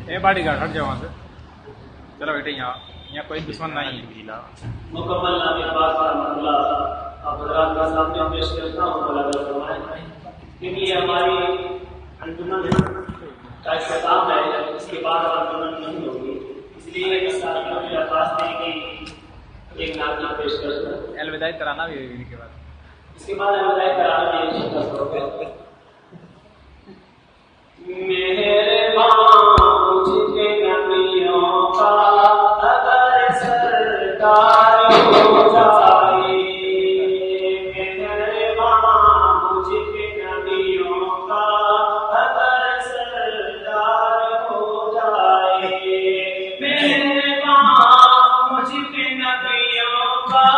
A body guard ہٹ جاؤ وہاں سے. چلو بیٹے یہاں کوئی دشمن نہیں ہے. مکمل نام کے پاس اللہ آپ حضرات کا سامنے پیش کرتا ہوں. اللہ فرمائے کیونکہ یہ ہماری انجمن کا اختتام ہے، اس کے بعد انجمن نہیں ہوگی، اس لیے اس ساتھیوں نے درخواست دی کہ ایک نعت پیش کر دیں. الوداعی ترانہ بھی ہوگی کے بعد. اس کے بعد الوداعی ترانہ بھی ایک شکر ہوگا. مہربان مجھ کے نبیوں کا اگر سرکار ہو جائے، مہربان مجھ کے نبیوں کا اگر سرکار ہو جائے، مہربان مجھ کے نبیوں کا